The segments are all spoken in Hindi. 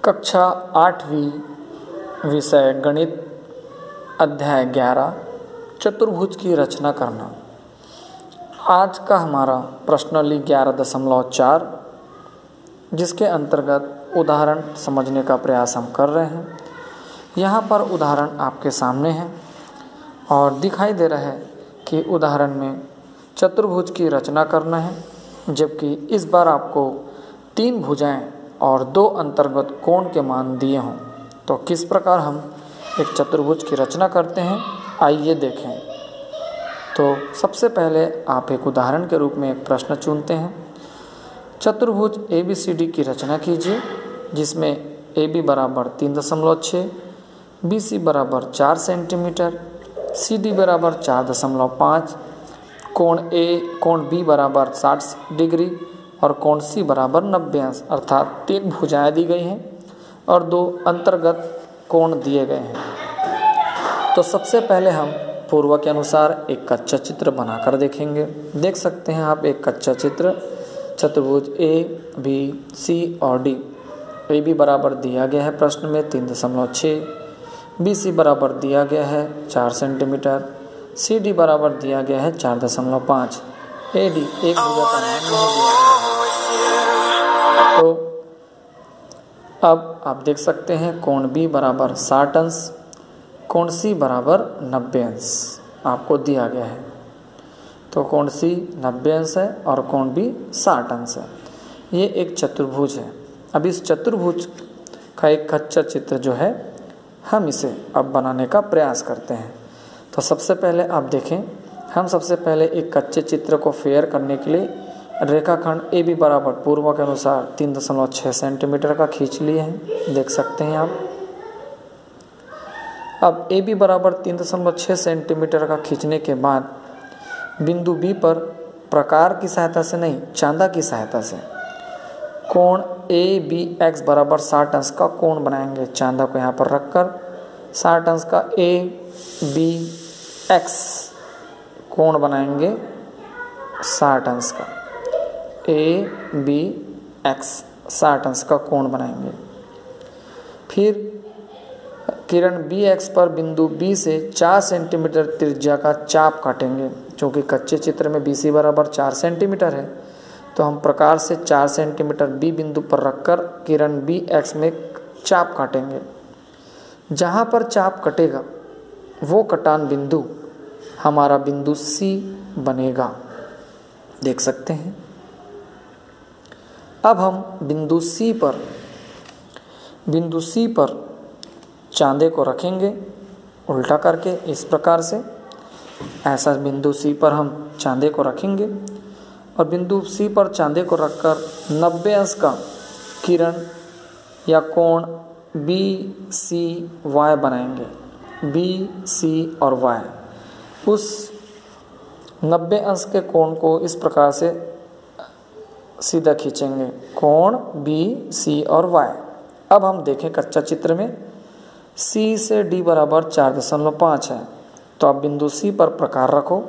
कक्षा 8वीं विषय गणित अध्याय 11 चतुर्भुज की रचना करना। आज का हमारा प्रश्नावली 11.4 जिसके अंतर्गत उदाहरण समझने का प्रयास हम कर रहे हैं। यहाँ पर उदाहरण आपके सामने है और दिखाई दे रहा है कि उदाहरण में चतुर्भुज की रचना करना है, जबकि इस बार आपको 3 भुजाएं और 2 अंतर्गत कोण के मान दिए हों। तो किस प्रकार हम एक चतुर्भुज की रचना करते हैं, आइए देखें। तो सबसे पहले आप एक उदाहरण के रूप में एक प्रश्न चुनते हैं। चतुर्भुज ABCD की रचना कीजिए, जिसमें AB बराबर 3.6, BC बराबर 4 सेंटीमीटर, CD बराबर 4.5, कोण B बराबर 60 डिग्री और कोण C बराबर 90 अंश, अर्थात 3 भुजाएं दी गई हैं और 2 अंतर्गत कोण दिए गए हैं। तो सबसे पहले हम पूर्व के अनुसार एक कच्चा चित्र बनाकर देखेंगे। देख सकते हैं आप एक कच्चा चित्र चतुर्भुज ABC और D। AB बराबर दिया गया है प्रश्न में 3.6, BC बराबर दिया गया है 4 सेंटीमीटर, CD बराबर दिया गया है 4.5, AD एक भुजा का मान नहीं दिया गया है। तो अब आप देख सकते हैं कोण B बराबर 60 अंश, कोण C बराबर 90 अंश आपको दिया गया है। तो कोण C 90 अंश है और कोण B 60 अंश है। ये एक चतुर्भुज है। अब इस चतुर्भुज का एक कच्चा चित्र जो है हम इसे अब बनाने का प्रयास करते हैं। तो सबसे पहले आप देखें, हम सबसे पहले एक कच्चे चित्र को फेयर करने के लिए रेखाखंड AB बराबर पूर्व के अनुसार 3.6 सेंटीमीटर का खींच लिए हैं। देख सकते हैं आप। अब AB बराबर 3.6 सेंटीमीटर का खींचने के बाद बिंदु B पर प्रकार की सहायता से नहीं, चांदा की सहायता से कोण ABX बराबर 60 अंश का कोण बनाएंगे। चांदा को यहाँ पर रखकर 60 अंश का ABX कोण बनाएंगे। 60 अंश का ABX 60 अंश का कोण बनाएंगे। फिर किरण BX पर बिंदु B से 4 सेंटीमीटर त्रिज्या का चाप काटेंगे। क्योंकि कच्चे चित्र में BC बराबर 4 सेंटीमीटर है, तो हम प्रकार से 4 सेंटीमीटर B बिंदु पर रखकर किरण BX में चाप काटेंगे। जहाँ पर चाप कटेगा वो कटान बिंदु हमारा बिंदु C बनेगा। देख सकते हैं। अब हम बिंदु C पर चांदे को रखेंगे उल्टा करके इस प्रकार से। ऐसा बिंदु C पर हम चांदे को रखेंगे और बिंदु C पर चांदे को रखकर 90 अंश का किरण या कोण BCY बनाएंगे। BC और Y उस 90 अंश के कोण को इस प्रकार से सीधा खींचेंगे, कोण BC और Y। अब हम देखें कच्चा चित्र में C से D बराबर 4.5 है। तो आप बिंदु C पर प्रकार रखो,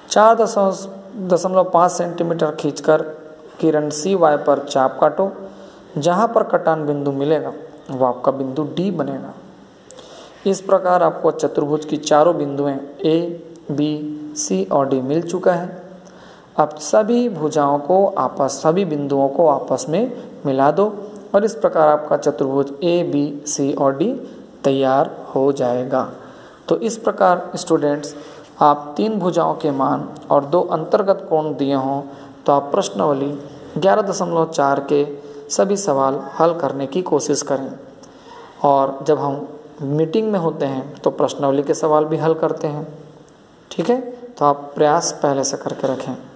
4.5 सेंटीमीटर खींचकर किरण CY पर चाप काटो। जहाँ पर कटान बिंदु मिलेगा वो आपका बिंदु D बनेगा। इस प्रकार आपको चतुर्भुज की चारों बिंदुएं A, B, C और D मिल चुका है। अब सभी बिंदुओं को आपस में मिला दो और इस प्रकार आपका चतुर्भुज A, B, C और D तैयार हो जाएगा। तो इस प्रकार स्टूडेंट्स, आप 3 भुजाओं के मान और 2 अंतर्गत कोण दिए हों तो आप प्रश्नावली 11.4 के सभी सवाल हल करने की कोशिश करें। और जब हम मीटिंग में होते हैं तो प्रश्नावली के सवाल भी हल करते हैं। ठीक है, तो आप प्रयास पहले से करके रखें।